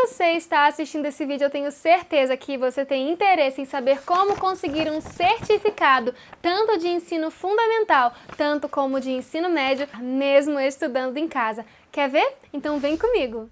você está assistindo esse vídeo, eu tenho certeza que você tem interesse em saber como conseguir um certificado, tanto de ensino fundamental, tanto como de ensino médio, mesmo estudando em casa. Quer ver? Então vem comigo!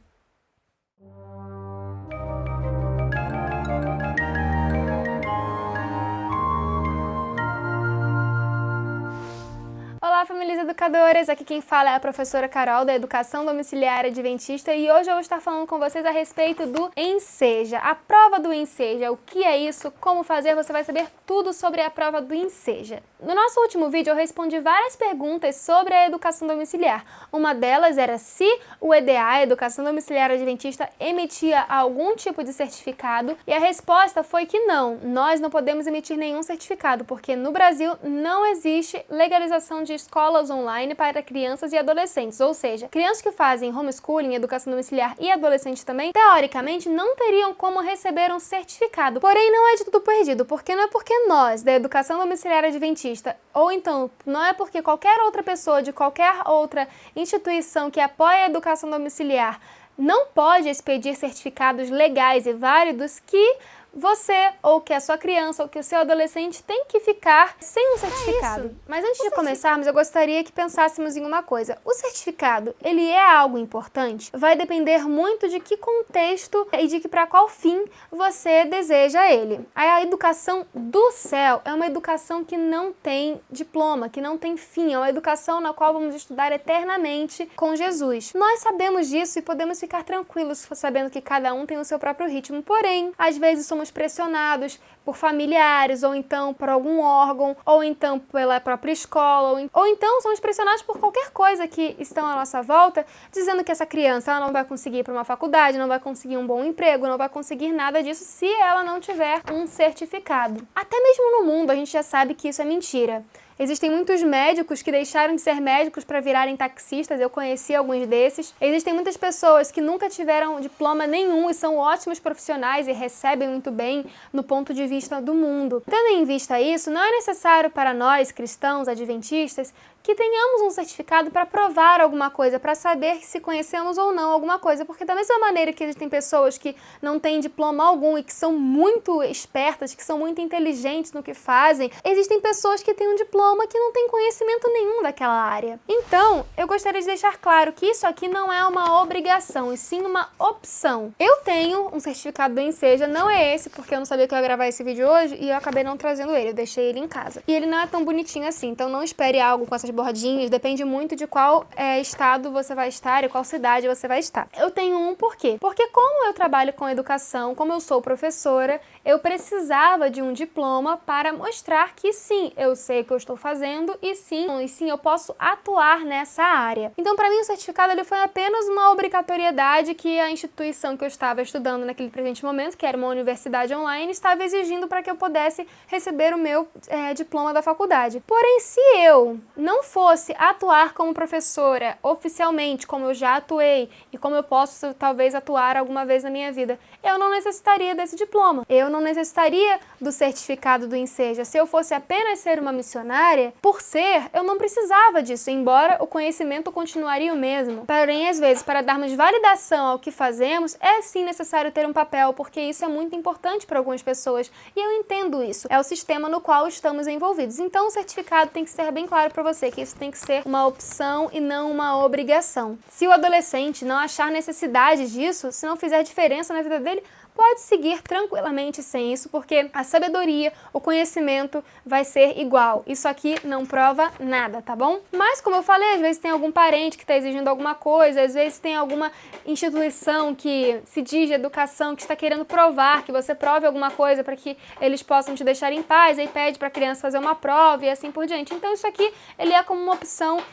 Olá, famílias educadoras! Aqui quem fala é a professora Carol, da Educação Domiciliar Adventista, e hoje eu vou estar falando com vocês a respeito do Enseja, a prova do Enseja. O que é isso, como fazer, você vai saber tudo sobre a prova do Enseja. No nosso último vídeo eu respondi várias perguntas sobre a educação domiciliar. Uma delas era se o EDA, a Educação Domiciliar Adventista, emitia algum tipo de certificado, e a resposta foi que não, nós não podemos emitir nenhum certificado, porque no Brasil não existe legalização de escolas online para crianças e adolescentes, ou seja, crianças que fazem homeschooling, educação domiciliar e adolescentes também, teoricamente não teriam como receber um certificado. Porém, não é de tudo perdido, porque não é porque nós, da Educação Domiciliar Adventista, ou então não é porque qualquer outra pessoa de qualquer outra instituição que apoia a educação domiciliar não pode expedir certificados legais e válidos que você, ou que a sua criança, ou que o seu adolescente tem que ficar sem um certificado. Mas antes de começarmos, eu gostaria que pensássemos em uma coisa. O certificado, ele é algo importante? Vai depender muito de que contexto e de que para qual fim você deseja ele. A educação do céu é uma educação que não tem diploma, que não tem fim. É uma educação na qual vamos estudar eternamente com Jesus. Nós sabemos disso e podemos ficar tranquilos sabendo que cada um tem o seu próprio ritmo. Porém, às vezes somos pressionados por familiares, ou então por algum órgão, ou então pela própria escola, ou então somos pressionados por qualquer coisa que estão à nossa volta, dizendo que essa criança ela não vai conseguir ir para uma faculdade, não vai conseguir um bom emprego, não vai conseguir nada disso se ela não tiver um certificado. Até mesmo no mundo a gente já sabe que isso é mentira. Existem muitos médicos que deixaram de ser médicos para virarem taxistas, eu conheci alguns desses. Existem muitas pessoas que nunca tiveram diploma nenhum e são ótimos profissionais e recebem muito bem no ponto de vista do mundo. Tendo em vista isso, não é necessário para nós, cristãos, adventistas, que tenhamos um certificado para provar alguma coisa, para saber se conhecemos ou não alguma coisa, porque da mesma maneira que existem pessoas que não têm diploma algum e que são muito espertas, que são muito inteligentes no que fazem, existem pessoas que têm um diploma que não têm conhecimento nenhum daquela área. Então, eu gostaria de deixar claro que isso aqui não é uma obrigação, e sim uma opção. Eu tenho um certificado do Enseja, não é esse, porque eu não sabia que eu ia gravar esse vídeo hoje, e eu acabei não trazendo ele, eu deixei ele em casa. E ele não é tão bonitinho assim, então não espere algo com essas bordinhas, depende muito de qual estado você vai estar e qual cidade você vai estar. Eu tenho um por quê? Porque como eu trabalho com educação, como eu sou professora, eu precisava de um diploma para mostrar que sim, eu sei o que eu estou fazendo e sim eu posso atuar nessa área. Então, para mim, o certificado ele foi apenas uma obrigatoriedade que a instituição que eu estava estudando naquele presente momento, que era uma universidade online, estava exigindo para que eu pudesse receber o meu diploma da faculdade. Porém, se eu não fosse atuar como professora oficialmente, como eu já atuei e como eu posso talvez atuar alguma vez na minha vida, eu não necessitaria desse diploma. Eu não necessitaria do certificado do Enseja. Se eu fosse apenas ser uma missionária, por ser, eu não precisava disso, embora o conhecimento continuaria o mesmo. Porém, às vezes, para darmos validação ao que fazemos, é sim necessário ter um papel, porque isso é muito importante para algumas pessoas, e eu entendo isso. É o sistema no qual estamos envolvidos. Então, o certificado tem que ser bem claro para você, que isso tem que ser uma opção e não uma obrigação. Se o adolescente não achar necessidade disso, se não fizer diferença na vida dele, pode seguir tranquilamente sem isso, porque a sabedoria, o conhecimento vai ser igual. Isso aqui não prova nada, tá bom? Mas, como eu falei, às vezes tem algum parente que está exigindo alguma coisa, às vezes tem alguma instituição que se diz de educação que está querendo provar, que você prove alguma coisa para que eles possam te deixar em paz, aí pede para a criança fazer uma prova e assim por diante. Então, isso aqui, ele é como uma opção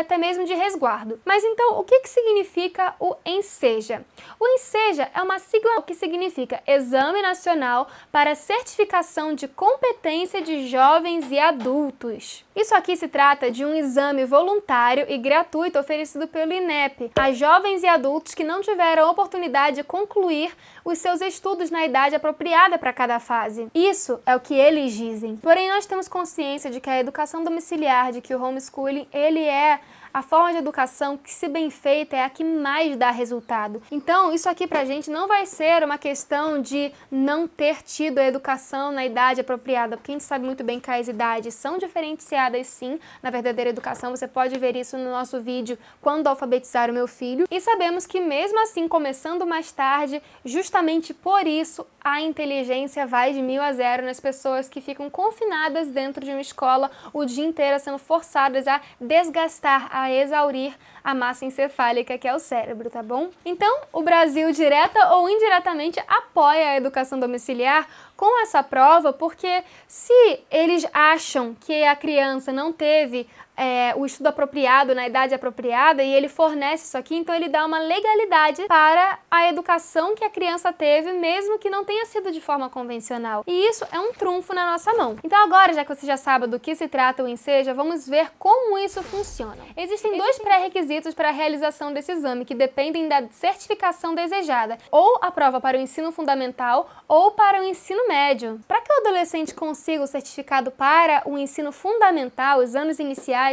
até mesmo de resguardo. Mas então, o que significa o Enseja? O Enseja é uma sigla que significa Exame Nacional para Certificação de Competência de Jovens e Adultos. Isso aqui se trata de um exame voluntário e gratuito oferecido pelo INEP a jovens e adultos que não tiveram a oportunidade de concluir os seus estudos na idade apropriada para cada fase. Isso é o que eles dizem. Porém, nós temos consciência de que a educação domiciliar, de que o homeschooling, ele é a forma de educação que, se bem feita, é a que mais dá resultado. Então, isso aqui pra gente não vai ser uma questão de não ter tido a educação na idade apropriada, porque a gente sabe muito bem que as idades são diferenciadas sim na verdadeira educação. Você pode ver isso no nosso vídeo Quando Alfabetizar o Meu Filho. E sabemos que mesmo assim, começando mais tarde, justamente por isso, a inteligência vai de 1000 a 0 nas pessoas que ficam confinadas dentro de uma escola o dia inteiro, sendo forçadas a desgastar, a exaurir a massa encefálica que é o cérebro, tá bom? Então, o Brasil, direta ou indiretamente, apoia a educação domiciliar com essa prova, porque se eles acham que a criança não teve o estudo apropriado, na idade apropriada, e ele fornece isso aqui, então ele dá uma legalidade para a educação que a criança teve, mesmo que não tenha sido de forma convencional. E isso é um trunfo na nossa mão. Então agora, já que você já sabe do que se trata o Enseja, vamos ver como isso funciona. Existem dois pré-requisitos para a realização desse exame, que dependem da certificação desejada, ou a prova para o ensino fundamental ou para o ensino médio. Para que o adolescente consiga o certificado para o ensino fundamental, os anos iniciais,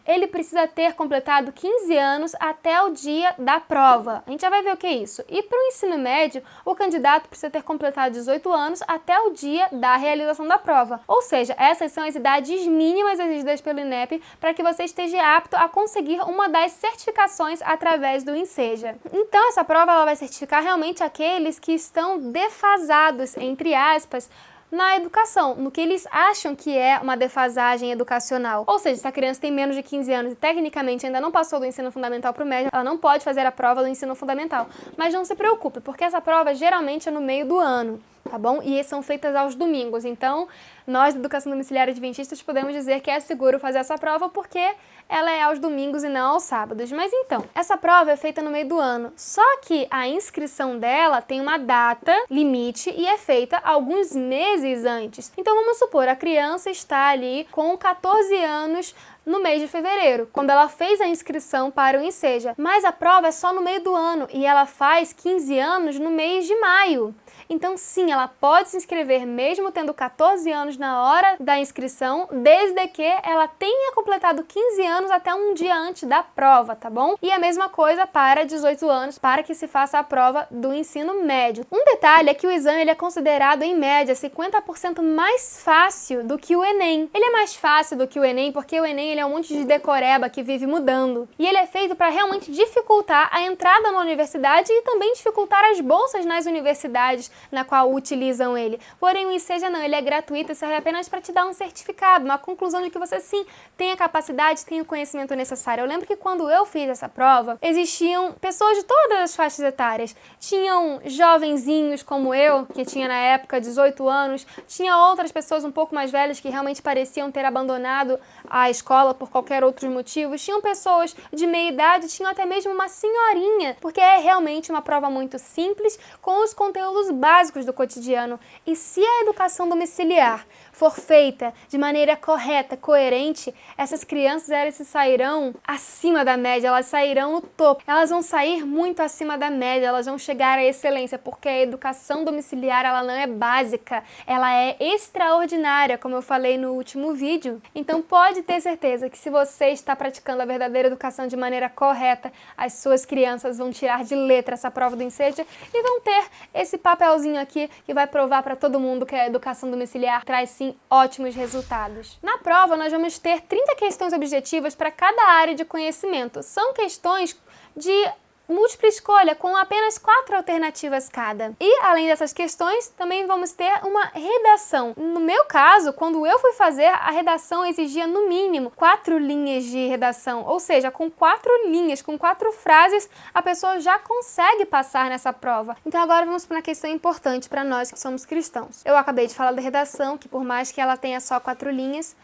ele precisa ter completado 15 anos até o dia da prova. A gente já vai ver o que é isso. E para o ensino médio, o candidato precisa ter completado 18 anos até o dia da realização da prova. Ou seja, essas são as idades mínimas exigidas pelo INEP para que você esteja apto a conseguir uma das certificações através do Enseja. Então, essa prova ela vai certificar realmente aqueles que estão defasados, entre aspas, na educação, no que eles acham que é uma defasagem educacional. Ou seja, se a criança tem menos de 15 anos e tecnicamente ainda não passou do ensino fundamental para o médio, ela não pode fazer a prova do ensino fundamental. Mas não se preocupe, porque essa prova geralmente é no meio do ano, tá bom? E são feitas aos domingos. Então, nós da Educação Domiciliar Adventistas podemos dizer que é seguro fazer essa prova porque ela é aos domingos e não aos sábados. Mas então, essa prova é feita no meio do ano. Só que a inscrição dela tem uma data limite e é feita alguns meses antes. Então vamos supor, a criança está ali com 14 anos no mês de fevereiro, quando ela fez a inscrição para o Enseja. Mas a prova é só no meio do ano e ela faz 15 anos no mês de maio. Então sim, ela pode se inscrever mesmo tendo 14 anos na hora da inscrição, desde que ela tenha completado 15 anos até um dia antes da prova, tá bom? E a mesma coisa para 18 anos, para que se faça a prova do ensino médio. Um detalhe é que o exame ele é considerado, em média, 50% mais fácil do que o Enem. Ele é mais fácil do que o Enem porque o Enem ele é um monte de decoreba que vive mudando. E ele é feito para realmente dificultar a entrada na universidade e também dificultar as bolsas nas universidades na qual utilizam ele. Porém, o Enseja não, ele é gratuito e serve apenas para te dar um certificado, uma conclusão de que você sim tem a capacidade, tem o conhecimento necessário. Eu lembro que quando eu fiz essa prova, existiam pessoas de todas as faixas etárias. Tinham jovenzinhos como eu, que tinha na época 18 anos, tinha outras pessoas um pouco mais velhas que realmente pareciam ter abandonado a escola por qualquer outro motivo, tinham pessoas de meia idade, tinham até mesmo uma senhorinha, porque é realmente uma prova muito simples, com os conteúdos básicos do cotidiano. E se a educação domiciliar for feita de maneira correta, coerente, essas crianças elas se sairão acima da média, elas sairão no topo. Elas vão sair muito acima da média, elas vão chegar à excelência, porque a educação domiciliar ela não é básica, ela é extraordinária, como eu falei no último vídeo. Então pode ter certeza que se você está praticando a verdadeira educação de maneira correta, as suas crianças vão tirar de letra essa prova do Enseja e vão ter esse papelzinho aqui que vai provar para todo mundo que a educação domiciliar traz sim ótimos resultados. Na prova, nós vamos ter 30 questões objetivas para cada área de conhecimento. São questões de múltipla escolha, com apenas 4 alternativas cada. E, além dessas questões, também vamos ter uma redação. No meu caso, quando eu fui fazer, a redação exigia, no mínimo, 4 linhas de redação. Ou seja, com 4 linhas, com 4 frases, a pessoa já consegue passar nessa prova. Então, agora vamos para uma questão importante para nós que somos cristãos. Eu acabei de falar da redação, que por mais que ela tenha só 4 linhas,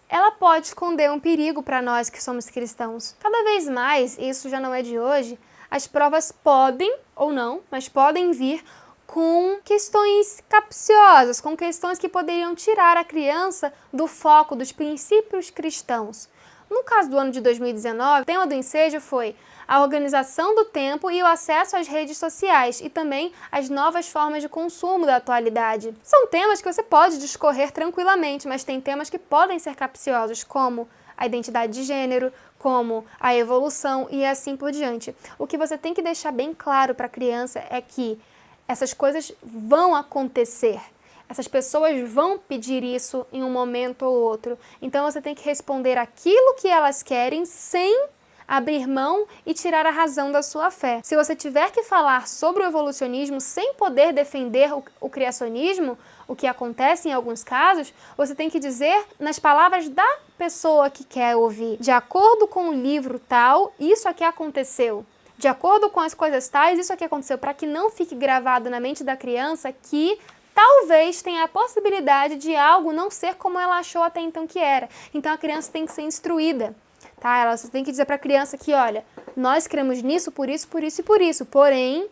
ela pode esconder um perigo para nós que somos cristãos. Cada vez mais, e isso já não é de hoje, as provas podem, ou não, mas podem vir com questões capciosas, com questões que poderiam tirar a criança do foco dos princípios cristãos. No caso do ano de 2019, o tema do Enseja foi a organização do tempo e o acesso às redes sociais e também as novas formas de consumo da atualidade. São temas que você pode discorrer tranquilamente, mas tem temas que podem ser capciosos, como a identidade de gênero, como a evolução e assim por diante. O que você tem que deixar bem claro para a criança é que essas coisas vão acontecer. Essas pessoas vão pedir isso em um momento ou outro. Então você tem que responder aquilo que elas querem sem abrir mão e tirar a razão da sua fé. Se você tiver que falar sobre o evolucionismo sem poder defender o criacionismo, o que acontece em alguns casos, você tem que dizer nas palavras da pessoa que quer ouvir. De acordo com o livro tal, isso aqui aconteceu. De acordo com as coisas tais, isso aqui aconteceu, para que não fique gravado na mente da criança que talvez tenha a possibilidade de algo não ser como ela achou até então que era. Então a criança tem que ser instruída. Tá? Você tem que dizer para a criança que, olha, nós cremos nisso, por isso, por isso e por isso. Porém,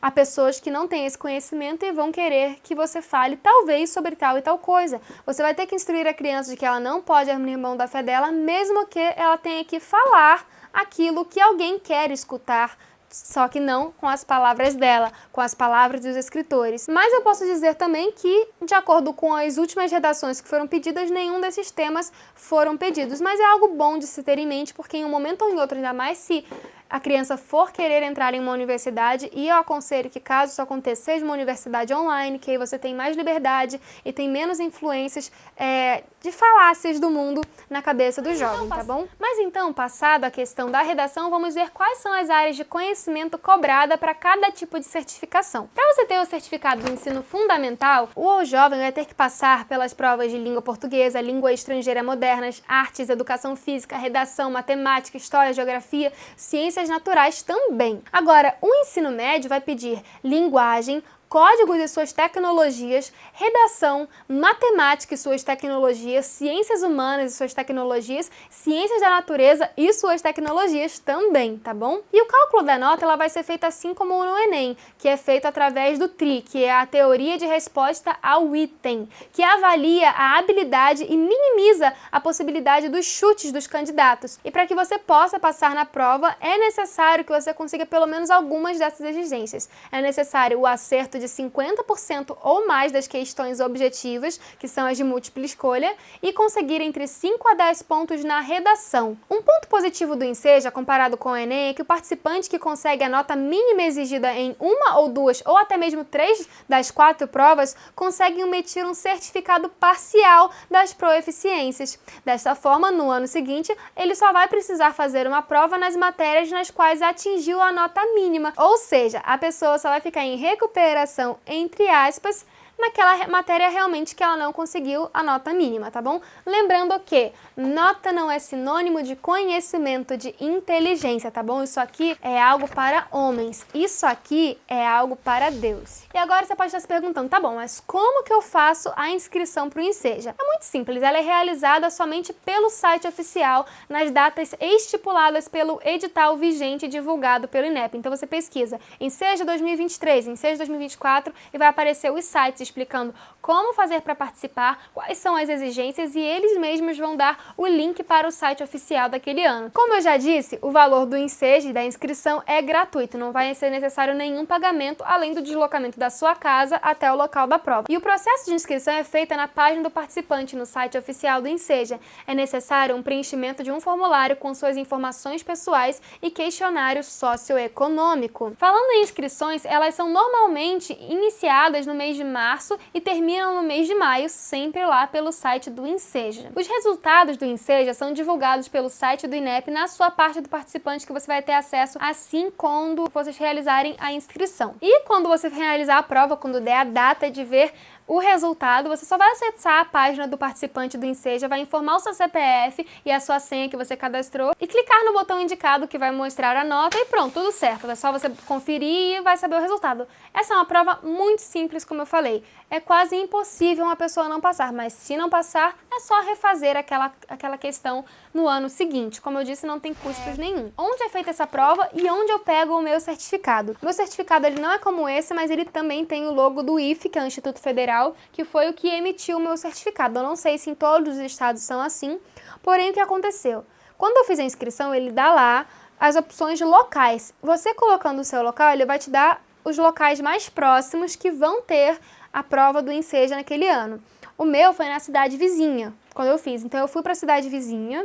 há pessoas que não têm esse conhecimento e vão querer que você fale, talvez, sobre tal e tal coisa. Você vai ter que instruir a criança de que ela não pode abrir mão da fé dela, mesmo que ela tenha que falar aquilo que alguém quer escutar, só que não com as palavras dela, com as palavras dos escritores. Mas eu posso dizer também que, de acordo com as últimas redações que foram pedidas, nenhum desses temas foram pedidos. Mas é algo bom de se ter em mente, porque em um momento ou em outro, ainda mais se a criança for querer entrar em uma universidade, e eu aconselho que, caso isso aconteça, seja uma universidade online, que aí você tem mais liberdade e tem menos influências de falácias do mundo na cabeça do jovem, tá bom? Mas então, passado a questão da redação, vamos ver quais são as áreas de conhecimento cobrada para cada tipo de certificação. Para você ter o certificado do ensino fundamental, o jovem vai ter que passar pelas provas de língua portuguesa, língua estrangeira modernas, artes, educação física, redação, matemática, história, geografia, ciências naturais também. Agora, o ensino médio vai pedir linguagem, códigos e suas tecnologias, redação, matemática e suas tecnologias, ciências humanas e suas tecnologias, ciências da natureza e suas tecnologias também, tá bom? E o cálculo da nota ela vai ser feito assim como no Enem, que é feito através do TRI, que é a teoria de resposta ao item, que avalia a habilidade e minimiza a possibilidade dos chutes dos candidatos. E para que você possa passar na prova, é necessário que você consiga pelo menos algumas dessas exigências. É necessário o acerto de 50% ou mais das questões objetivas, que são as de múltipla escolha, e conseguir entre 5 a 10 pontos na redação. Um ponto positivo do Enseja, comparado com o Enem, é que o participante que consegue a nota mínima exigida em uma ou duas, ou até mesmo 3 das 4 provas, consegue emitir um certificado parcial das proeficiências. Desta forma, no ano seguinte, ele só vai precisar fazer uma prova nas matérias nas quais atingiu a nota mínima, ou seja, a pessoa só vai ficar em recuperação, entre aspas, naquela matéria realmente que ela não conseguiu a nota mínima, tá bom? Lembrando que nota não é sinônimo de conhecimento, de inteligência, tá bom? Isso aqui é algo para homens, isso aqui é algo para Deus. E agora você pode estar se perguntando, tá bom, mas como que eu faço a inscrição para o Enseja? É muito simples, ela é realizada somente pelo site oficial, nas datas estipuladas pelo edital vigente divulgado pelo INEP. Então você pesquisa Enseja 2023, Enseja 2024 e vai aparecer os sites explicando como fazer para participar, quais são as exigências e eles mesmos vão dar o link para o site oficial daquele ano. Como eu já disse, o valor do Enseja e da inscrição é gratuito, não vai ser necessário nenhum pagamento além do deslocamento da sua casa até o local da prova. E o processo de inscrição é feito na página do participante no site oficial do Enseja. É necessário um preenchimento de um formulário com suas informações pessoais e questionário socioeconômico. Falando em inscrições, elas são normalmente iniciadas no mês de março e terminam no mês de maio, sempre lá pelo site do Enseja. Os resultados do Enseja são divulgados pelo site do INEP na sua parte do participante, que você vai ter acesso assim quando vocês realizarem a inscrição. E quando você realizar a prova, quando der a data de ver o resultado, você só vai acessar a página do participante do Enseja, vai informar o seu CPF e a sua senha que você cadastrou e clicar no botão indicado que vai mostrar a nota e pronto, tudo certo. É só você conferir e vai saber o resultado. Essa é uma prova muito simples, como eu falei. É quase impossível uma pessoa não passar, mas se não passar, é só refazer aquela questão no ano seguinte. Como eu disse, não tem custos nenhum. Onde é feita essa prova e onde eu pego o meu certificado? O meu certificado ele não é como esse, mas ele também tem o logo do IFE, que é o Instituto Federal, que foi o que emitiu o meu certificado. Eu não sei se em todos os estados são assim, porém o que aconteceu? Quando eu fiz a inscrição, ele dá lá as opções locais. Você colocando o seu local, ele vai te dar os locais mais próximos que vão ter a prova do Enseja naquele ano. O meu foi na cidade vizinha, quando eu fiz. Então eu fui para a cidade vizinha,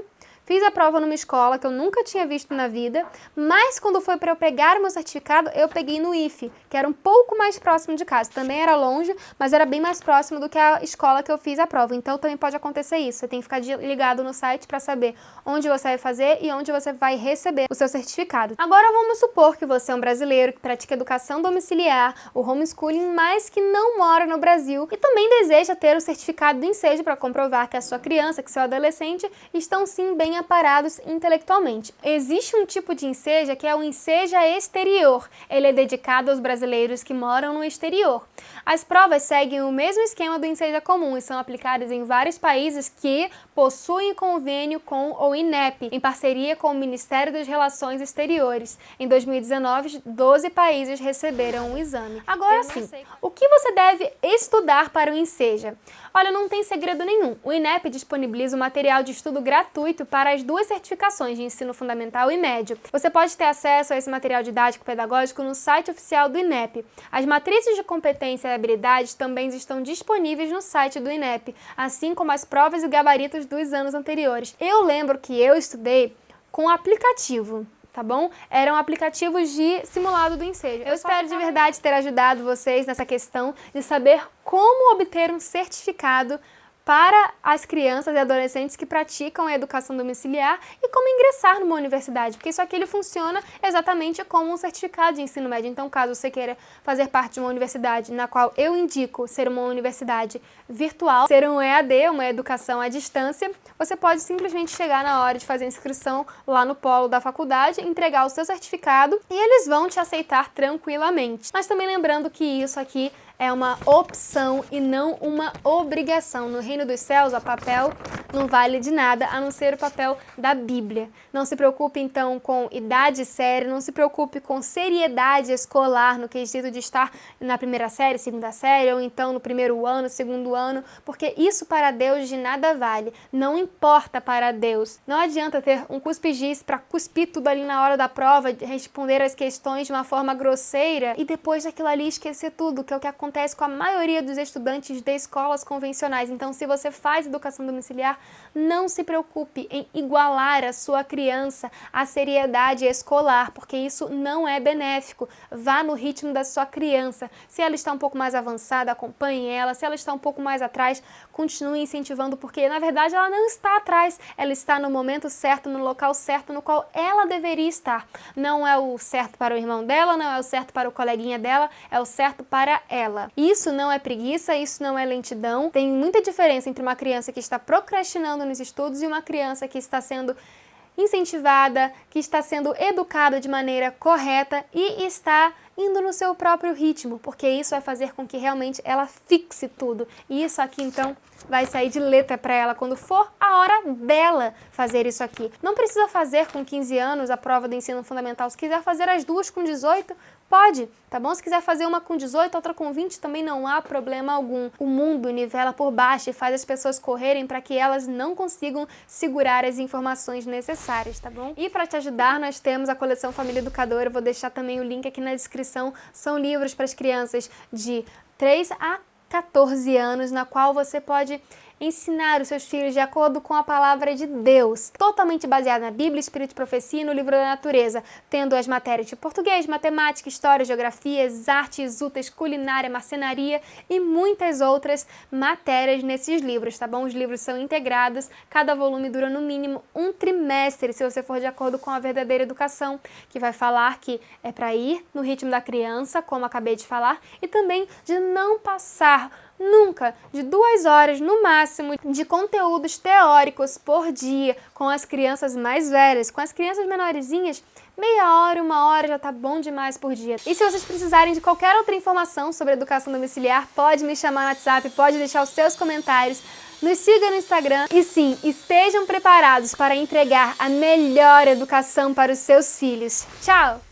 fiz a prova numa escola que eu nunca tinha visto na vida, mas quando foi para eu pegar o meu certificado, eu peguei no IFE, que era um pouco mais próximo de casa. Também era longe, mas era bem mais próximo do que a escola que eu fiz a prova. Então também pode acontecer isso. Você tem que ficar ligado no site para saber onde você vai fazer e onde você vai receber o seu certificado. Agora vamos supor que você é um brasileiro que pratica educação domiciliar, o homeschooling, mas que não mora no Brasil e também deseja ter o certificado do Enseja para comprovar que a sua criança, que seu adolescente estão sim bem aparados intelectualmente. Existe um tipo de Enseja que é o Enseja Exterior. Ele é dedicado aos brasileiros que moram no exterior. As provas seguem o mesmo esquema do Enseja comum e são aplicadas em vários países que possuem convênio com o INEP, em parceria com o Ministério das Relações Exteriores. Em 2019, 12 países receberam o exame. Agora sim, o que você deve estudar para o Enseja? Olha, não tem segredo nenhum. O INEP disponibiliza um material de estudo gratuito para as duas certificações de ensino fundamental e médio. Você pode ter acesso a esse material didático pedagógico no site oficial do INEP. As matrizes de competência e habilidades também estão disponíveis no site do INEP, assim como as provas e gabaritos dos anos anteriores. Eu lembro que eu estudei com aplicativo. Tá bom? Eram aplicativos de simulado do Enseja. Eu espero de verdade ter ajudado vocês nessa questão de saber como obter um certificado para as crianças e adolescentes que praticam a educação domiciliar e como ingressar numa universidade, porque isso aqui ele funciona exatamente como um certificado de ensino médio. Então, caso você queira fazer parte de uma universidade, na qual eu indico ser uma universidade virtual, ser um EAD, uma educação à distância, você pode simplesmente chegar na hora de fazer a inscrição lá no polo da faculdade, entregar o seu certificado e eles vão te aceitar tranquilamente. Mas também lembrando que isso aqui é uma opção e não uma obrigação. No reino dos céus, o papel não vale de nada, a não ser o papel da Bíblia. Não se preocupe, então, com idade séria, não se preocupe com seriedade escolar, no quesito de estar na primeira série, segunda série, ou então no primeiro ano, segundo ano, porque isso para Deus de nada vale. Não importa para Deus. Não adianta ter um cuspe-giz para cuspir tudo ali na hora da prova, responder as questões de uma forma grosseira e depois daquilo ali esquecer tudo, que é o que acontece com a maioria dos estudantes de escolas convencionais. Então, se você faz educação domiciliar, não se preocupe em igualar a sua criança à seriedade escolar, porque isso não é benéfico. Vá no ritmo da sua criança. Se ela está um pouco mais avançada, acompanhe ela. Se ela está um pouco mais atrás, continue incentivando, porque na verdade ela não está atrás. Ela está no momento certo, no local certo, no qual ela deveria estar. Não é o certo para o irmão dela, não é o certo para o coleguinha dela, é o certo para ela. Isso não é preguiça, isso não é lentidão. Tem muita diferença entre uma criança que está procrastinando nos estudos e uma criança que está sendo incentivada, que está sendo educada de maneira correta e está indo no seu próprio ritmo, porque isso vai fazer com que realmente ela fixe tudo. E isso aqui, então, vai sair de letra para ela quando for a hora dela fazer isso aqui. Não precisa fazer com 15 anos a prova do ensino fundamental. Se quiser fazer as duas com 18, pode, tá bom? Se quiser fazer uma com 18, outra com 20, também não há problema algum. O mundo nivela por baixo e faz as pessoas correrem para que elas não consigam segurar as informações necessárias, tá bom? E para te ajudar, nós temos a coleção Família Educadora. Eu vou deixar também o link aqui na descrição. São livros para as crianças de 3 a 14 anos, na qual você pode ensinar os seus filhos de acordo com a palavra de Deus, totalmente baseado na Bíblia, Espírito e Profecia e no livro da natureza, tendo as matérias de português, matemática, história, geografia, artes úteis, culinária, marcenaria e muitas outras matérias nesses livros, tá bom? Os livros são integrados, cada volume dura no mínimo um trimestre, se você for de acordo com a verdadeira educação, que vai falar que é para ir no ritmo da criança, como acabei de falar, e também de não passar nunca de 2 horas no máximo de conteúdos teóricos por dia com as crianças mais velhas. Com as crianças menorzinhas, meia hora, 1 hora já tá bom demais por dia. E se vocês precisarem de qualquer outra informação sobre educação domiciliar, pode me chamar no WhatsApp, pode deixar os seus comentários. Nos siga no Instagram e sim, estejam preparados para entregar a melhor educação para os seus filhos. Tchau!